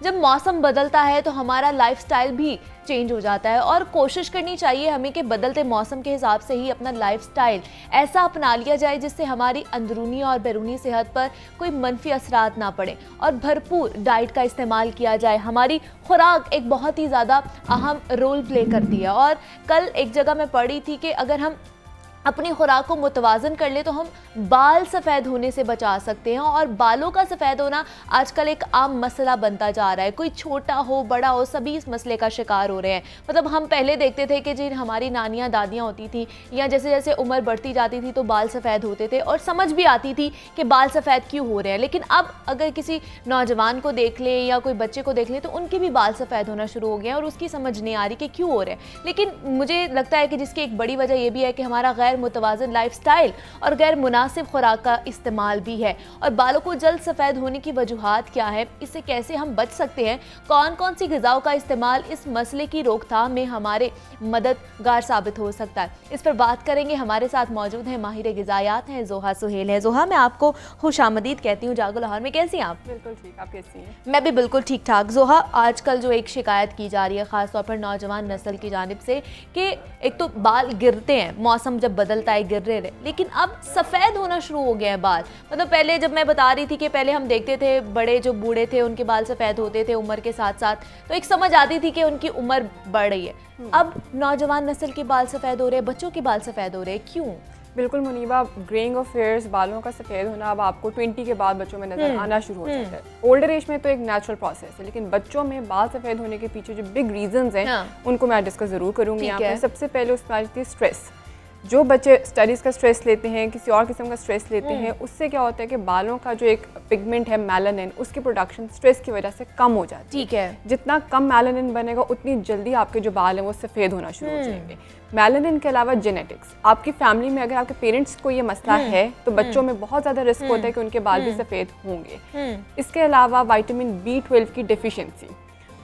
जब मौसम बदलता है तो हमारा लाइफस्टाइल भी चेंज हो जाता है और कोशिश करनी चाहिए हमें कि बदलते मौसम के हिसाब से ही अपना लाइफस्टाइल ऐसा अपना लिया जाए जिससे हमारी अंदरूनी और बैरूनी सेहत पर कोई मनफी असरात ना पड़े और भरपूर डाइट का इस्तेमाल किया जाए। हमारी खुराक एक बहुत ही ज़्यादा अहम रोल प्ले करती है और कल एक जगह मैं पढ़ी थी कि अगर हम अपनी खुराक को मुतवाज़न कर ले तो हम बाल सफ़ेद होने से बचा सकते हैं। और बालों का सफ़ेद होना आजकल एक आम मसला बनता जा रहा है, कोई छोटा हो बड़ा हो सभी इस मसले का शिकार हो रहे हैं। मतलब हम पहले देखते थे कि जिन हमारी नानियाँ दादियाँ होती थी या जैसे जैसे उम्र बढ़ती जाती थी तो बाल सफ़ेद होते थे और समझ भी आती थी कि बाल सफ़ेद क्यों हो रहे हैं। लेकिन अब अगर किसी नौजवान को देख ले या कोई बच्चे को देख ले तो उनके भी बाल सफ़ेद होना शुरू हो गए हैं और उसकी समझ नहीं आ रही कि क्यों हो रहे हैं। लेकिन मुझे लगता है कि जिसकी एक बड़ी वजह यह भी है कि हमारा गैर मुतवाज़न लाइफस्टाइल और गैर मुनासिब खुराक का इस्तेमाल भी है। और बालों को जल्द सफ़ेद होने की वजूहात क्या है, इससे कैसे हम बच सकते हैं, कौन कौन सी ग़िज़ाओं का इस्तेमाल इस मसले की रोकथाम में हमारे मददगार साबित हो सकता है, इस पर बात करेंगे। हमारे साथ मौजूद हैं माहिर ग़िज़ायात हैं ज़ोहा सुहेल है। ज़ोहा, मैं आपको खुशामदीद कहती हूँ जागो लाहौर में। कैसी हैं आप? बिल्कुल ठीक, आप कैसी हैं? मैं भी बिल्कुल ठीक ठाक। ज़ोहा, आजकल जो एक शिकायत की जा रही है ख़ासतौर पर नौजवान नस्ल की जानिब से कि एक तो बाल गिरते हैं, मौसम जब बदलता है गिर रहे, लेकिन अब सफ़ेद होना शुरू हो गया है बाल। मतलब पहले जब मैं बता रही थी कि पहले हम देखते थे बड़े जो बूढ़े थे उनके बाल सफ़ेद होते थे उम्र के साथ साथ, तो एक समझ आती थी कि उनकी उम्र बढ़ रही है। अब नौजवान नस्ल के बाल सफ़ेद हो रहे हैं, बच्चों के बाल सफ़ेद हो रहे हैं, क्यों? बिल्कुल मुनीबा, ग्रेइंग ऑफ हेयर्स, बालों का सफ़ेद होना अब आपको 20 के बाद बच्चों में नज़र आना शुरू हो जाता है। ओल्डर एज में तो एक नेचुरल प्रोसेस है, लेकिन बच्चों में बाल सफ़ेद होने के पीछे जो बिग रीजंस हैं उनको मैं डिस्कस ज़रूर करूँगी यहाँ पे। सबसे पहले उसमें आ जाती है स्ट्रेस। जो बच्चे स्टडीज़ का स्ट्रेस लेते हैं, किसी और किस्म का स्ट्रेस लेते हैं, उससे क्या होता है कि बालों का जो एक पिगमेंट है मेलानिन, उसकी प्रोडक्शन स्ट्रेस की वजह से कम हो जाती है। ठीक है। जितना कम मेलानिन बनेगा उतनी जल्दी आपके जो बाल हैं वो सफ़ेद होना शुरू हो जाएंगे। मेलानिन के अलावा जेनेटिक्स, आपकी फैमिली में अगर आपके पेरेंट्स को ये मसला है तो बच्चों में बहुत ज़्यादा रिस्क होता है कि उनके बाल भी सफ़ेद होंगे। इसके अलावा विटामिन B12 की डेफिशिएंसी,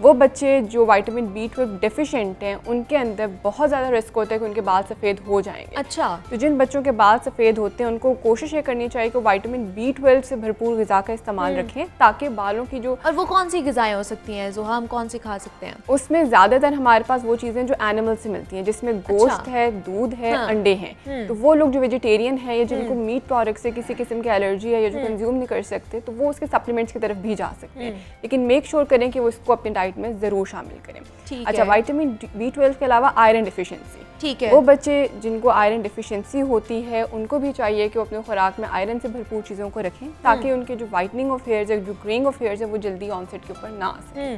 वो बच्चे जो विटामिन B12 डेफिशिएंट हैं उनके अंदर बहुत ज़्यादा रिस्क होता है कि उनके बाल सफ़ेद हो जाएंगे। अच्छा। तो जिन बच्चों के बाल सफ़ेद होते हैं उनको कोशिश ये करनी चाहिए कि विटामिन B12 से भरपूर ग़िज़ा का इस्तेमाल रखें ताकि बालों की जो। और वो कौन सी ग़िज़ाएँ हो सकती हैं ज़ोहा, हम कौन सी खा सकते हैं? उसमें ज़्यादातर हमारे पास वो चीज़ें जो एनिमल से मिलती हैं, जिसमें गोश्त है, दूध है, अंडे हैं। तो वो लोग जो वेजिटेरियन है या जिनको मीट प्रोडक्ट से किसी किस्म की एलर्जी है या जो कंज्यूम नहीं कर सकते, तो वो उसके सप्लीमेंट्स की तरफ भी जा सकते हैं। लेकिन मेक श्योर करें कि वो इसको अपनी डाइट में ज़रूर शामिल करें। अच्छा, विटामिन B12 के अलावा आयरन डिफिशिएंसी, ठीक है, वो बच्चे जिनको आयरन डिफिशिएंसी होती है उनको भी चाहिए कि वो अपने खुराक में आयरन से भरपूर चीज़ों को रखें ताकि उनके जो वाइटनिंग ऑफ हेयर्स है, जो ग्रेइंग ऑफ हेयर्स है, वो जल्दी ऑनसेट के ऊपर ना आ सके।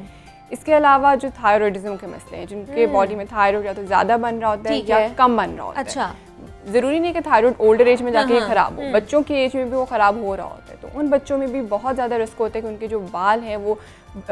इसके अलावा जो थायराइडिज्म के मसले हैं, जिनके बॉडी में थायराइड या तो ज़्यादा बन रहा होता है या कम बन रहा होता है। अच्छा, ज़रूरी नहीं कि थायराइड ओल्डर एज में जाके ख़राब हो, बच्चों की एज में भी वो ख़राब हो रहा होता है। तो उन बच्चों में भी बहुत ज़्यादा रिस्क होता है कि उनके जो बाल हैं वो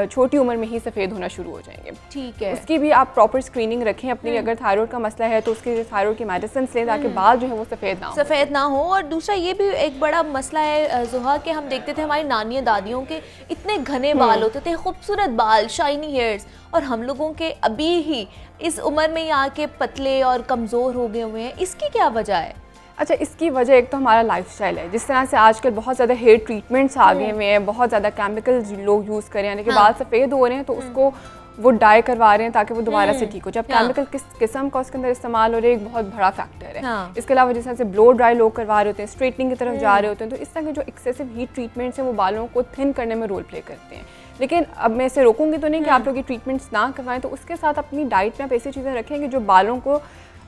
छोटी उम्र में ही सफ़ेद होना शुरू हो जाएंगे। ठीक है, उसकी भी आप प्रॉपर स्क्रीनिंग रखें अपनी। अगर थायराइड का मसला है तो उसके थायराइड की मेडिसिन लें ताकि बाल जो है वो सफ़ेद ना हो। और दूसरा ये भी एक बड़ा मसला है ज़ोहा कि हम देखते थे हमारी नानियाँ दादियों के इतने घने बाल होते थे, खूबसूरत बाल, शाइनी हेयर्स, और हम लोगों के अभी ही इस उम्र में ही आके पतले और कमज़ोर हो गए हुए हैं। इसकी क्या वजह है? अच्छा, इसकी वजह एक तो हमारा लाइफस्टाइल है। जिस तरह से आजकल बहुत ज़्यादा हेयर ट्रीटमेंट्स आ गए हुए हैं, बहुत ज़्यादा केमिकल्स लोग यूज़ करें, यानी कि बाल सफ़ेद हो रहे हैं तो उसको वो डाई करवा रहे हैं ताकि वो दोबारा से ठीक हो। जब केमिकल किस किस्म का उसके अंदर इस्तेमाल हो रहा है, एक बहुत बड़ा फैक्टर है। इसके अलावा जिस तरह से ब्लो ड्राई लोग करवा रहे होते हैं, स्ट्रेटनिंग की तरफ जा रहे होते हैं, तो इस तरह के जो एक्सेसिव हीट ट्रीटमेंट्स हैं वो बालों को थिन करने में रोल प्ले करते हैं। लेकिन अब मैं इसे रोकूंगी तो नहीं कि आप लोग ये ट्रीटमेंट्स ना करवाएं, तो उसके साथ अपनी डाइट में आप ऐसी चीज़ें रखें कि जो बालों को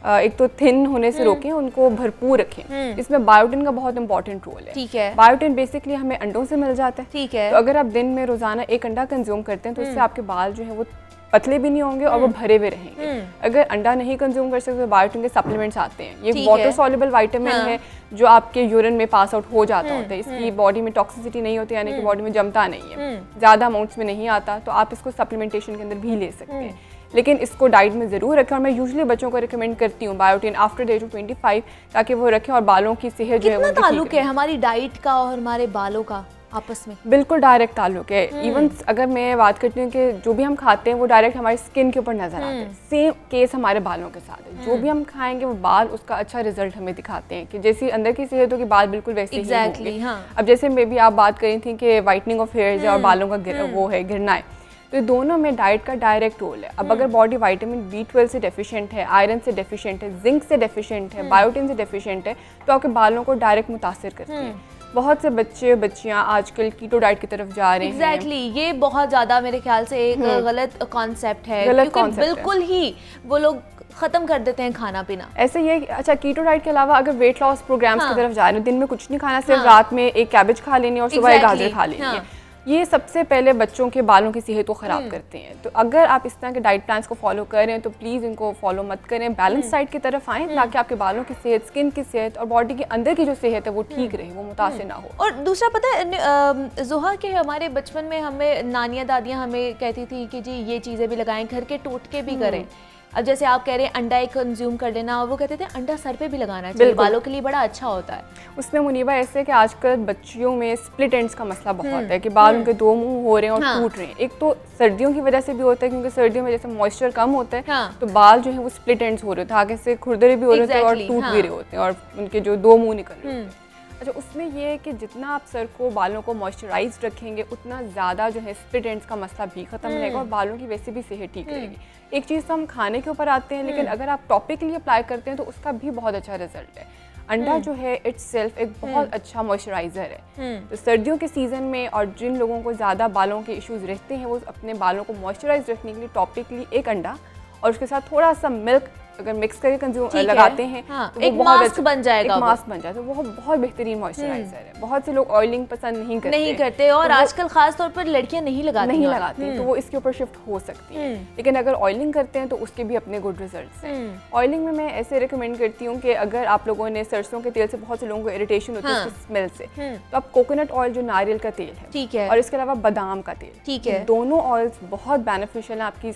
एक तो थिन होने से रोकें, उनको भरपूर रखें। इसमें बायोटिन का बहुत इंपॉर्टेंट रोल है। ठीक है, बायोटिन बेसिकली हमें अंडों से मिल जाता है। ठीक है, तो अगर आप दिन में रोजाना एक अंडा कंज्यूम करते हैं तो इससे आपके बाल जो है वो पतले भी नहीं होंगे और वो भरे हुए रहेंगे। अगर अंडा नहीं कंज्यूम कर सकते तो बायोटिन के सप्लीमेंट्स आते हैं। ये वाटर सॉल्युबल विटामिन है जो आपके यूरिन में पास आउट हो जाता होता है। इसकी बॉडी में टॉक्सिसिटी नहीं होती, यानी कि बॉडी में जमता नहीं है, ज़्यादा अमाउंट्स में नहीं आता, तो आप इसको सप्लीमेंटेशन के अंदर भी ले सकते हैं। लेकिन इसको डाइट में ज़रूर रखें, और मैं यूजुअली बच्चों को रिकमेंड करती हूँ biotin after the age of 25 ताकि वो रखें और बालों की सेहत जो है वो ताल्लुक है हमारी डाइट का और हमारे बालों का आपस में? बिल्कुल डायरेक्ट ताल्लुक है। इवन अगर मैं बात करती हूँ कि जो भी हम खाते हैं वो डायरेक्ट हमारी स्किन के ऊपर नजर आते हैं। सेम केस हमारे बालों के साथ है। जो भी हम खाएंगे वो बाल उसका अच्छा रिजल्ट हमें दिखाते हैं कि जैसी अंदर की सेहत होगी बाल बिल्कुल वैसे ही होंगे। अब जैसे मे भी आप बात करी थी कि वाइटनिंग ऑफ हेयर्स और बालों का वो है गिरना है, तो ये दोनों में डाइट का डायरेक्ट रोल है। अब अगर बॉडी विटामिन B12 से डेफिशिएंट है, आयरन से डेफिशिएंट है, जिंक से डेफिशिएंट है, बायोटिन से डेफिशिएंट है, तो आपके बालों को डायरेक्ट मुतासिर करती है। बहुत से बच्चे बच्चियां आजकल कीटो डाइट की तरफ जा रहे हैं। एग्जैक्टली, ये बहुत ज़्यादा मेरे ख्याल से एक गलत कॉन्सेप्ट है, क्योंकि बिल्कुल ही वो लोग ख़त्म कर देते हैं खाना पीना। ऐसे ये अच्छा, कीटो डाइट के अलावा अगर वेट लॉस प्रोग्राम्स की तरफ जा रहे हैं, दिन में कुछ नहीं खाना, सिर्फ रात में एक कैबेज खा लेनी और सुबह एक गाजर खा लेनी है, ये सबसे पहले बच्चों के बालों की सेहत को ख़राब करते हैं। तो अगर आप इस तरह के डाइट प्लान्स को फॉलो कर रहे हैं तो प्लीज़ इनको फॉलो मत करें, बैलेंस डाइट की तरफ आएँ ताकि आपके बालों की सेहत, स्किन की सेहत और बॉडी के अंदर की जो सेहत है वो ठीक रहे, वो मुतासिर ना हो। और दूसरा पता है ज़ोहा के हमारे बचपन में हमें नानियाँ दादियाँ हमें कहती थी कि जी ये चीज़ें भी लगाएं, घर के टोटके भी करें। अब जैसे आप कह रहे हैं अंडा एक कंज्यूम कर लेना, और वो कहते थे अंडा सर पे भी लगाना चाहिए, बालों के लिए बड़ा अच्छा होता है। उसमें मुनीबा ऐसे है कि आजकल बच्चियों में स्प्लिट एंड्स का मसला बहुत है कि बाल उनके दो मुंह हो रहे हैं और टूट रहे हैं। एक तो सर्दियों की वजह से भी होता है क्योंकि सर्दियों में जैसे मॉइस्चर कम होता है तो बाल जो है वो स्प्लिट एंड्स हो रहे थे, आगे से खुरदरे भी हो रहे थे और टूट भी रहे होते हैं और उनके जो दो मुंह निकल रहे होते हैं। अच्छा, उसमें ये है कि जितना आप सर को, बालों को मॉइस्चराइज रखेंगे उतना ज़्यादा जो है स्प्लिट एंड्स का मसला भी ख़त्म रहेगा और बालों की वैसे भी सेहत ठीक रहेगी। एक चीज़ तो हम खाने के ऊपर आते हैं, लेकिन अगर आप टॉपिकली अप्लाई करते हैं तो उसका भी बहुत अच्छा रिजल्ट है। अंडा जो है इट्सेल्फ एक बहुत अच्छा मॉइस्चराइज़र है। तो सर्दियों के सीज़न में और जिन लोगों को ज़्यादा बालों के इश्यूज़ रहते हैं वो अपने बालों को मॉइस्चराइज रखने के लिए टॉपिकली एक अंडा और उसके साथ थोड़ा सा मिल्क अगर मिक्स करके कंज्यूम लगाते हैं तो एक मास्क बन जाएगा, एक मास्क बन जाता है। वो बहुत बेहतरीन मॉइस्चराइजर है। बहुत से लोग ऑयलिंग पसंद नहीं करते और आजकल खास तौर पर लड़कियां नहीं लगाती तो वो इसके ऊपर शिफ्ट हो सकती हैं। लेकिन अगर ऑयलिंग करते हैं तो उसके भी अपने गुड रिजल्ट्स हैं। ऑयलिंग में मैं ऐसे रिकमेंड करती हूँ कि अगर आप लोगों ने सरसों के तेल से, बहुत से लोगों को इरिटेशन होती है उसकी स्मेल से, तो आप कोकोनट ऑयल जो नारियल का तेल है, ठीक है, और इसके अलावा बादाम का तेल, ठीक है, दोनों ऑयल्स बहुत बेनिफिशियल हैं आपकी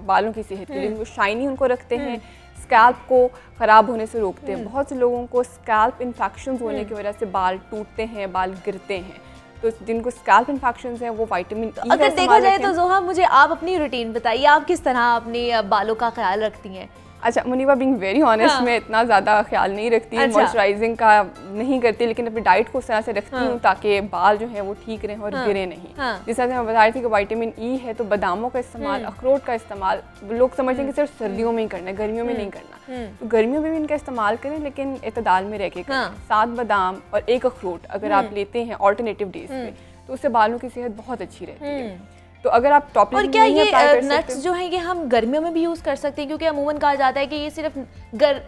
बालों की सेहत के लिए। वो शाइनी उनको रखते हैं, स्कैल्प को ख़राब होने से रोकते हैं। बहुत से लोगों को स्कैल्प इन्फेक्शंस होने की वजह से बाल टूटते हैं, बाल गिरते हैं, तो जिनको स्कैल्प इन्फेक्शंस हैं वो विटामिन ई अगर देखा जाए तो ज़ोहा मुझे आप अपनी रूटीन बताइए, आप किस तरह अपने बालों का ख्याल रखती हैं? अच्छा मुनीबा, बीइंग वेरी ऑनेस्ट, मैं इतना ज़्यादा ख्याल नहीं रखती, मॉइस्चराइजिंग का नहीं करती, लेकिन अपनी डाइट को उस तरह से रखती हूँ ताकि बाल जो है वो ठीक रहें और गिरे नहीं। जिस तरह से मैं बता रही थी कि विटामिन ई है, तो बादामों का इस्तेमाल, अखरोट का इस्तेमाल, लोग समझते हैं कि सिर्फ सर्दियों में ही करना है, गर्मियों में नहीं करना। तो गर्मियों में भी इनका इस्तेमाल करें, लेकिन एतदाल में रह के करें। 7 बादाम और 1 अखरोट अगर आप लेते हैं ऑल्टरनेटिव डेज पे, तो उससे बालों की सेहत बहुत अच्छी रहती है। तो अगर आप टॉपिक, और क्या ये नट्स जो हैं ये हम गर्मियों में भी यूज़ कर सकते हैं? क्योंकि अमूमन कहा जाता है कि ये सिर्फ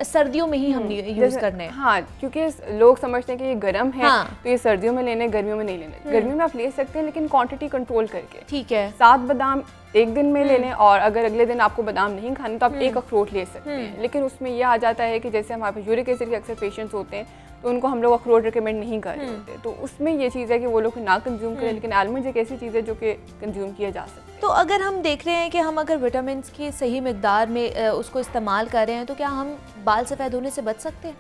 सर्दियों में ही हम यूज़ करने हैं। हाँ, क्योंकि लोग समझते हैं कि ये गर्म है तो ये सर्दियों में लेने, गर्मियों में नहीं लेने। गर्मियों में आप ले सकते हैं लेकिन क्वांटिटी कंट्रोल करके। ठीक है, 7 बादाम एक दिन में ले लें, और अगर अगले दिन आपको बादाम नहीं खाने तो आप 1 अखरोट ले सकते हैं। लेकिन उसमें यह आ जाता है कि जैसे हमारे पास यूरिक एसिड के अक्सर पेशेंट्स होते हैं तो उनको हम लोग अखरोट रिकमेंड नहीं कर रहे होते, तो उसमें ये चीज़ है कि वो लोग ना कंज्यूम करें। लेकिन आलमंड एक ऐसी चीज़ है जो कि कंज्यूम किया जा सकता है। तो अगर हम देख रहे हैं कि हम अगर विटामिन की सही मिकदार में उसको इस्तेमाल कर रहे हैं तो क्या हम बाल सफ़ेद होने से बच सकते हैं?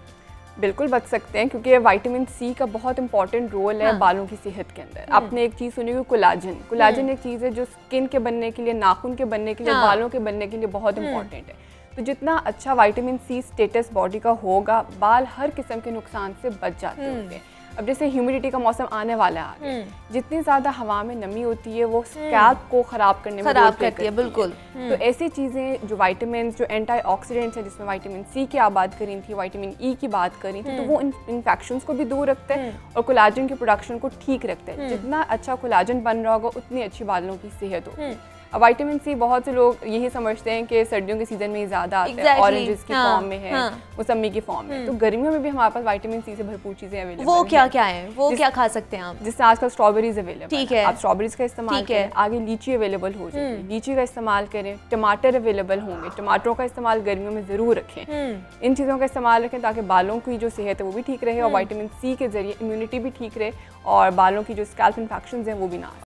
बिल्कुल बच सकते हैं, क्योंकि विटामिन सी का बहुत इंपॉर्टेंट रोल है बालों की सेहत के अंदर। आपने एक चीज़ सुनी होगी, कोलाजन। कोलाजन एक चीज़ है जो स्किन के बनने के लिए, नाखून के बनने के लिए, बालों के बनने के लिए बहुत इंपॉर्टेंट है। तो जितना अच्छा विटामिन सी स्टेटस बॉडी का होगा, बाल हर किस्म के नुकसान से बच जाते होंगे। अब जैसे ह्यूमिडिटी का मौसम आने वाला है आगे, जितनी ज़्यादा हवा में नमी होती है वो स्कैल्प को ख़राब करने में मदद करती है। बिल्कुल। तो ऐसी चीज़ें जो विटामिन, जो एंटीऑक्सीडेंट्स हैं, जिसमें विटामिन सी की आप बात करी थी, विटामिन ई की बात करी थी, तो वो इन्फेक्शंस को भी दूर रखता है और कोलाजन की प्रोडक्शन को ठीक रखता है। जितना अच्छा कोलाजन बन रहा होगा उतनी अच्छी बालों की सेहत होगी। अब विटामिन सी बहुत से लोग यही समझते हैं कि सर्दियों के सीजन में ही ज़्यादा आता है, ऑरेंजेस की फॉर्म में है, मौसमी की फॉर्म में। तो गर्मियों में भी हमारे पास विटामिन सी से भरपूर चीज़ें अवेलेबल हैं। वो क्या क्या है, वो क्या खा सकते हैं आप? जिससे आजकल स्ट्रॉबेरीज अवेलेबल, ठीक है, आप स्ट्रॉबेरीज का इस्तेमाल करें। आगे लीची अवेलेबल हो जाएगी, लीची का इस्तेमाल करें। टमाटर अवेलेबल होंगे, टमाटरों का इस्तेमाल गर्मियों में ज़रूर रखें। इन चीज़ों का इस्तेमाल रखें ताकि बालों की जो सेहत है वो भी ठीक रहे और विटामिन सी के जरिए इम्यूनिटी भी ठीक रहे और बालों की जो स्कैल्प इन्फेक्शंस हैं वो भी ना